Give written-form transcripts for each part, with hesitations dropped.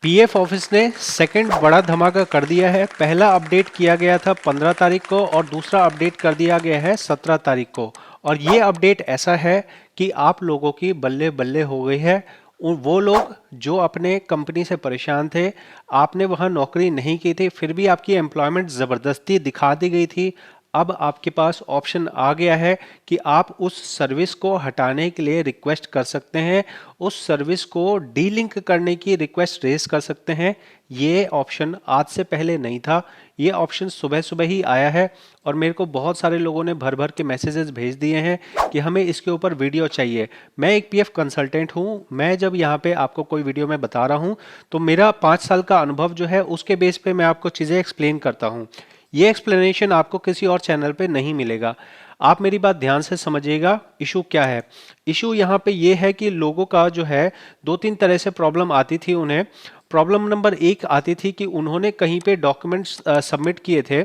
PF office ने second बड़ा धमाका कर दिया है। पहला अपडेट किया गया था 15 तारीख को और दूसरा अपडेट कर दिया गया है 17 तारीख को। और ये अपडेट ऐसा है कि आप लोगों की बल्ले बल्ले हो गई है। वो लोग जो अपने कंपनी से परेशान थे, आपने वहां नौकरी नहीं की थी, फिर भी आपकी एम्प्लॉयमेंट ज़बरदस्ती दिखा दी गई थी। अब आपके पास ऑप्शन आ गया है कि आप उस सर्विस को हटाने के लिए रिक्वेस्ट कर सकते हैं, उस सर्विस को डीलिंक करने की रिक्वेस्ट रेज कर सकते हैं। ये ऑप्शन आज से पहले नहीं था, ये ऑप्शन सुबह सुबह ही आया है और मेरे को बहुत सारे लोगों ने भर भर के मैसेजेस भेज दिए हैं कि हमें इसके ऊपर वीडियो चाहिए। मैं एक पीएफ कंसल्टेंट हूँ, मैं जब यहाँ पे आपको कोई वीडियो में बता रहा हूँ तो मेरा 5 साल का अनुभव जो है उसके बेस पे मैं आपको चीज़ें एक्सप्लेन करता हूँ। ये एक्सप्लेनेशन आपको किसी और चैनल पे नहीं मिलेगा। आप मेरी बात ध्यान से समझिएगा। इशू क्या है? इशू यहाँ पे ये है कि लोगों का जो है 2-3 तरह से प्रॉब्लम आती थी उन्हें। प्रॉब्लम नंबर 1 आती थी कि उन्होंने कहीं पे डॉक्यूमेंट्स सबमिट किए थे।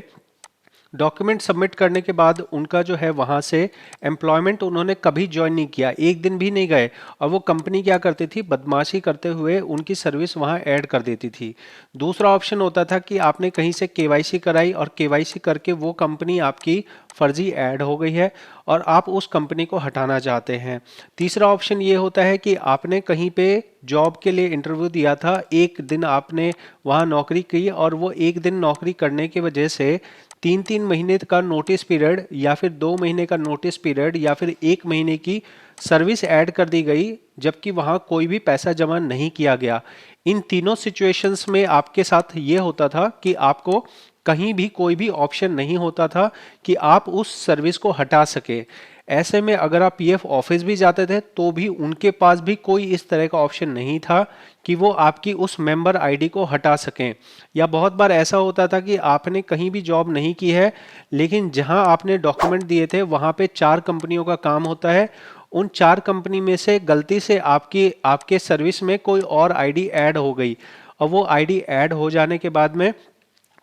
डॉक्यूमेंट सबमिट करने के बाद उनका जो है वहाँ से एम्प्लॉयमेंट उन्होंने कभी ज्वाइन नहीं किया, एक दिन भी नहीं गए, और वो कंपनी क्या करती थी, बदमाशी करते हुए उनकी सर्विस वहाँ ऐड कर देती थी। दूसरा ऑप्शन होता था कि आपने कहीं से केवाईसी कराई और केवाईसी करके वो कंपनी आपकी फर्जी ऐड हो गई है और आप उस कंपनी को हटाना चाहते हैं। तीसरा ऑप्शन ये होता है कि आपने कहीं पे जॉब के लिए इंटरव्यू दिया था, एक दिन आपने वहाँ नौकरी की और वो एक दिन नौकरी करने की वजह से 3-3 महीने का नोटिस पीरियड या फिर 2 महीने का नोटिस पीरियड या फिर 1 महीने की सर्विस ऐड कर दी गई, जबकि वहाँ कोई भी पैसा जमा नहीं किया गया। इन तीनों सिचुएशंस में आपके साथ ये होता था कि आपको कहीं भी कोई भी ऑप्शन नहीं होता था कि आप उस सर्विस को हटा सके। ऐसे में अगर आप पीएफ ऑफिस भी जाते थे तो भी उनके पास भी कोई इस तरह का ऑप्शन नहीं था कि वो आपकी उस मेंबर आईडी को हटा सकें। या बहुत बार ऐसा होता था कि आपने कहीं भी जॉब नहीं की है, लेकिन जहां आपने डॉक्यूमेंट दिए थे वहां पे 4 कंपनियों का काम होता है। उन 4 कंपनी में से गलती से आपकी आपके सर्विस में कोई और आईडी ऐड हो गई और वो आईडी ऐड हो जाने के बाद में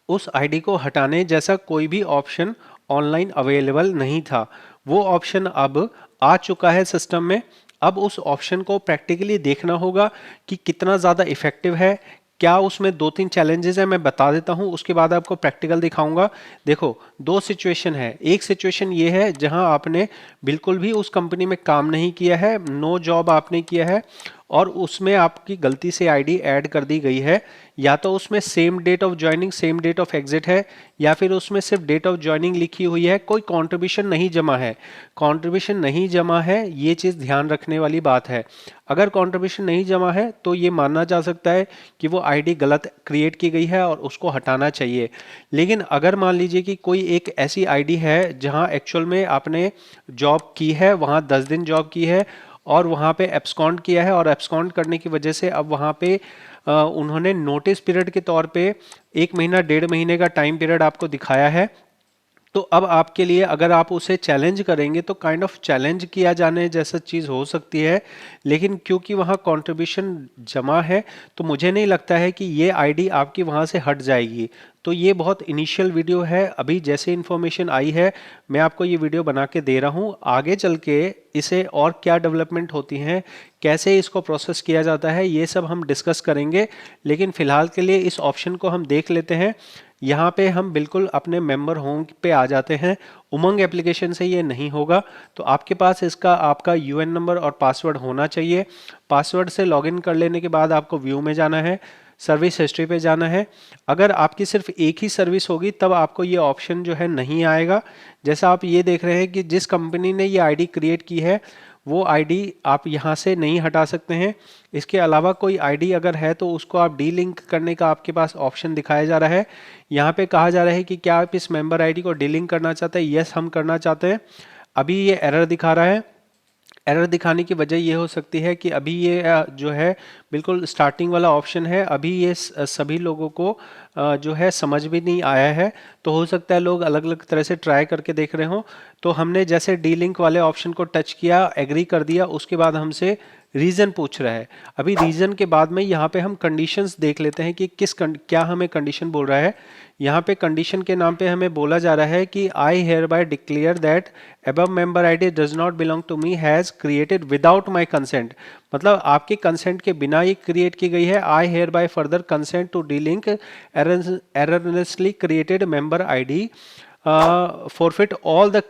उस आईडी को हटाने जैसा कोई भी ऑप्शन ऑनलाइन अवेलेबल नहीं था। वो ऑप्शन अब आ चुका है सिस्टम में। अब उस ऑप्शन को प्रैक्टिकली देखना होगा कि कितना ज़्यादा इफेक्टिव है, क्या उसमें 2-3 चैलेंजेस है, मैं बता देता हूं, उसके बाद आपको प्रैक्टिकल दिखाऊंगा। देखो, 2 सिचुएशन है। एक सिचुएशन ये है जहां आपने बिल्कुल भी उस कंपनी में काम नहीं किया है, नो जॉब आपने किया है और उसमें आपकी गलती से आईडी ऐड कर दी गई है। या तो उसमें same date of joining same date of exit है, या फिर उसमें सिर्फ डेट ऑफ ज्वाइनिंग लिखी हुई है, कोई कंट्रीब्यूशन नहीं जमा है। कंट्रीब्यूशन नहीं जमा है, ये चीज़ ध्यान रखने वाली बात है। अगर कंट्रीब्यूशन नहीं जमा है तो ये मानना जा सकता है कि वो आईडी गलत क्रिएट की गई है और उसको हटाना चाहिए। लेकिन अगर मान लीजिए कि कोई एक ऐसी आईडी है जहां एक्चुअल में आपने जॉब की है, वहां 10 दिन जॉब की है और वहाँ पे एब्सकॉन्ड किया है और एब्सकॉन्ड करने की वजह से अब वहाँ पे उन्होंने नोटिस पीरियड के तौर पे 1 महीना 1.5 महीने का टाइम पीरियड आपको दिखाया है। तो अब आपके लिए अगर आप उसे चैलेंज करेंगे तो काइंड ऑफ चैलेंज किया जाने जैसा चीज़ हो सकती है। लेकिन क्योंकि वहाँ कंट्रीब्यूशन जमा है तो मुझे नहीं लगता है कि ये आईडी आपकी वहाँ से हट जाएगी। तो ये बहुत इनिशियल वीडियो है, अभी जैसे इन्फॉर्मेशन आई है मैं आपको ये वीडियो बना के दे रहा हूँ। आगे चल के इसे और क्या डेवलपमेंट होती हैं, कैसे इसको प्रोसेस किया जाता है, ये सब हम डिस्कस करेंगे। लेकिन फ़िलहाल के लिए इस ऑप्शन को हम देख लेते हैं। यहाँ पे हम बिल्कुल अपने मेंबर होम पे आ जाते हैं। उमंग एप्लीकेशन से ये नहीं होगा, तो आपके पास इसका आपका यूएन नंबर और पासवर्ड होना चाहिए। पासवर्ड से लॉगिन कर लेने के बाद आपको व्यू में जाना है, सर्विस हिस्ट्री पे जाना है। अगर आपकी सिर्फ एक ही सर्विस होगी तब आपको ये ऑप्शन जो है नहीं आएगा। जैसा आप ये देख रहे हैं कि जिस कंपनी ने ये आईडी क्रिएट की है वो आईडी आप यहाँ से नहीं हटा सकते हैं। इसके अलावा कोई आईडी अगर है तो उसको आप डी लिंक करने का आपके पास ऑप्शन दिखाया जा रहा है। यहाँ पे कहा जा रहा है कि क्या आप इस मेंबर आईडी को डी लिंक करना चाहते हैं। यस, हम करना चाहते हैं। अभी ये एरर दिखा रहा है। एरर दिखाने की वजह ये हो सकती है कि अभी ये जो है बिल्कुल स्टार्टिंग वाला ऑप्शन है, अभी ये सभी लोगों को जो है समझ भी नहीं आया है। तो हो सकता है लोग अलग अलग तरह से ट्राई करके देख रहे हों। तो हमने जैसे डी लिंक वाले ऑप्शन को टच किया, एग्री कर दिया, उसके बाद हमसे रीज़न पूछ रहा है। अभी रीज़न के बाद में यहाँ पे हम कंडीशंस देख लेते हैं कि क्या हमें कंडीशन बोल रहा है। यहाँ पे कंडीशन के नाम पे हमें बोला जा रहा है कि I hereby declare that above member ID does not belong to me has created without my consent। मतलब आपके कंसेंट के बिना ये क्रिएट की गई है। I hereby further consent to delink erroneously created member ID forfeit all the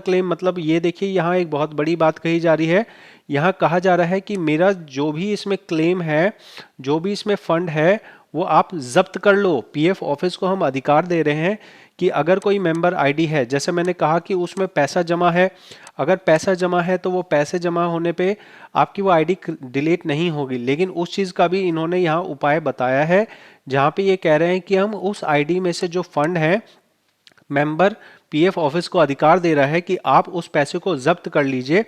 claim. मतलब ये देखिए यहाँ एक बहुत बड़ी बात कही जा रही है। यहाँ कहा जा रहा है कि मेरा जो भी इसमें क्लेम है, जो भी इसमें फंड है, वो आप जब्त कर लो। पीएफ ऑफिस को हम अधिकार दे रहे हैं कि अगर कोई मेंबर आईडी है, जैसे मैंने कहा कि उसमें पैसा जमा है, अगर पैसा जमा है तो वो पैसे जमा होने पे आपकी वो आईडी डिलीट नहीं होगी। लेकिन उस चीज़ का भी इन्होंने यहाँ उपाय बताया है, जहाँ पे ये कह रहे हैं कि हम उस आईडी में से जो फंड है, मेंबर पीएफ ऑफिस को अधिकार दे रहा है कि आप उस पैसे को जब्त कर लीजिए।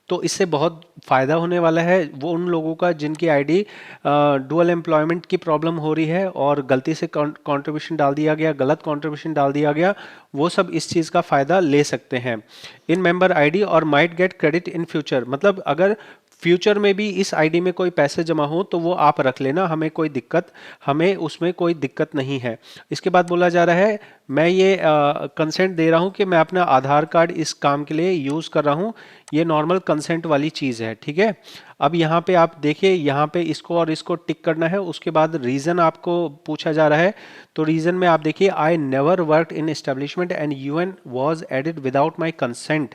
तो इससे बहुत फ़ायदा होने वाला है वो उन लोगों का जिनकी आईडी डुअल एम्प्लॉयमेंट की प्रॉब्लम हो रही है और गलती से कंट्रीब्यूशन डाल दिया गया, गलत कंट्रीब्यूशन डाल दिया गया, वो सब इस चीज़ का फ़ायदा ले सकते हैं। इन मेंबर आईडी और might get credit in future. मतलब अगर फ्यूचर में भी इस आईडी में कोई पैसे जमा हो तो वो आप रख लेना, हमें उसमें कोई दिक्कत नहीं है। इसके बाद बोला जा रहा है मैं ये कंसेंट दे रहा हूँ कि मैं अपना आधार कार्ड इस काम के लिए यूज़ कर रहा हूँ। ये नॉर्मल कंसेंट वाली चीज़ है, ठीक है। अब यहाँ पे आप देखिए, यहाँ पे इसको और इसको टिक करना है। उसके बाद रीज़न आपको पूछा जा रहा है, तो रीज़न में आप देखिए I never worked in establishment and UAN was added without my consent.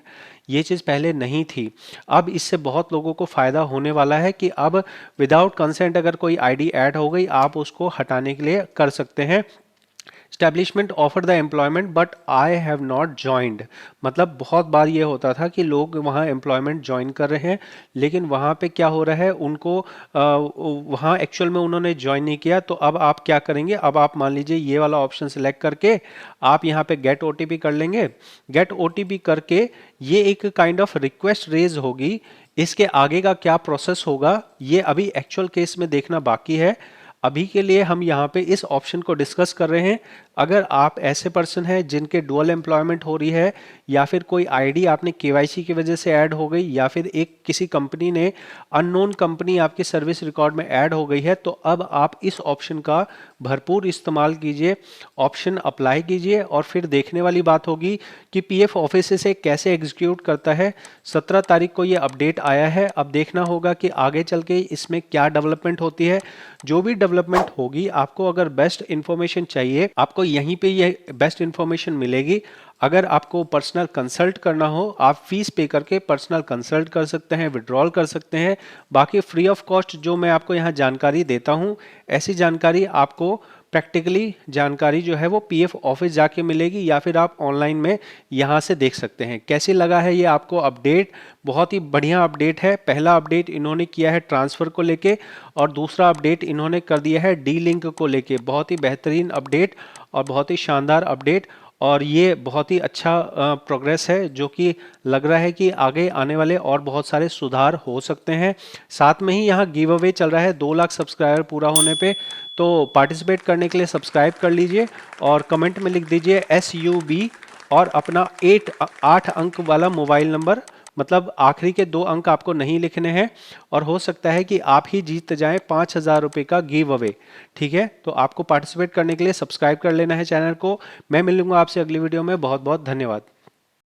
ये चीज़ पहले नहीं थी। अब इससे बहुत लोगों को फ़ायदा होने वाला है कि अब विदाउट कंसेंट अगर कोई आईडी ऐड हो गई, आप उसको हटाने के लिए कर सकते हैं। Establishment offer the employment but I have not joined. मतलब बहुत बार ये होता था कि लोग वहाँ एम्प्लॉयमेंट ज्वाइन कर रहे हैं, लेकिन वहाँ पे क्या हो रहा है, उनको वहाँ एक्चुअल में उन्होंने ज्वाइन नहीं किया। तो अब आप क्या करेंगे, अब आप मान लीजिए ये वाला ऑप्शन सेलेक्ट करके आप यहाँ पे गेट ओटीपी कर लेंगे। गेट ओटीपी करके ये एक काइंड ऑफ रिक्वेस्ट रेज होगी। इसके आगे का क्या प्रोसेस होगा ये अभी एक्चुअल केस में देखना बाकी है। अभी के लिए हम यहाँ पे इस ऑप्शन को डिस्कस कर रहे हैं। अगर आप ऐसे पर्सन हैं जिनके डुअल एम्प्लॉयमेंट हो रही है, या फिर कोई आईडी आपने केवाईसी की वजह से ऐड हो गई, या फिर एक किसी कंपनी ने अननोन कंपनी आपके सर्विस रिकॉर्ड में ऐड हो गई है, तो अब आप इस ऑप्शन का भरपूर इस्तेमाल कीजिए, ऑप्शन अप्लाई कीजिए। और फिर देखने वाली बात होगी कि पीएफ ऑफिस से कैसे एग्जीक्यूट करता है। 17 तारीख को ये अपडेट आया है। अब देखना होगा कि आगे चल के इसमें क्या डेवलपमेंट होती है। जो भी डेवलपमेंट होगी, आपको अगर बेस्ट इन्फॉर्मेशन चाहिए, आपको यहीं पे ये बेस्ट इन्फॉर्मेशन मिलेगी। अगर आपको पर्सनल कंसल्ट करना हो, आप फीस पे करके पर्सनल कंसल्ट कर सकते हैं, विड्रॉल कर सकते हैं। बाकी फ्री ऑफ कॉस्ट जो मैं आपको यहाँ जानकारी देता हूँ, ऐसी जानकारी आपको प्रैक्टिकली जानकारी जो है वो पीएफ ऑफिस जाके मिलेगी, या फिर आप ऑनलाइन में यहाँ से देख सकते हैं। कैसे लगा है ये आपको अपडेट? बहुत ही बढ़िया अपडेट है। पहला अपडेट इन्होंने किया है ट्रांसफ़र को लेके, और दूसरा अपडेट इन्होंने कर दिया है डी लिंक को लेके। बहुत ही बेहतरीन अपडेट और बहुत ही शानदार अपडेट, और ये बहुत ही अच्छा प्रोग्रेस है, जो कि लग रहा है कि आगे आने वाले और बहुत सारे सुधार हो सकते हैं। साथ में ही यहाँ गिव अवे चल रहा है 2 लाख सब्सक्राइबर पूरा होने पे। तो पार्टिसिपेट करने के लिए सब्सक्राइब कर लीजिए और कमेंट में लिख दीजिए SUB और अपना 8 अंक वाला मोबाइल नंबर। मतलब आखिरी के 2 अंक आपको नहीं लिखने हैं, और हो सकता है कि आप ही जीत जाएं 5,000 रुपये का गिव अवे। ठीक है, तो आपको पार्टिसिपेट करने के लिए सब्सक्राइब कर लेना है चैनल को। मैं मिलूंगा आपसे अगली वीडियो में। बहुत बहुत धन्यवाद।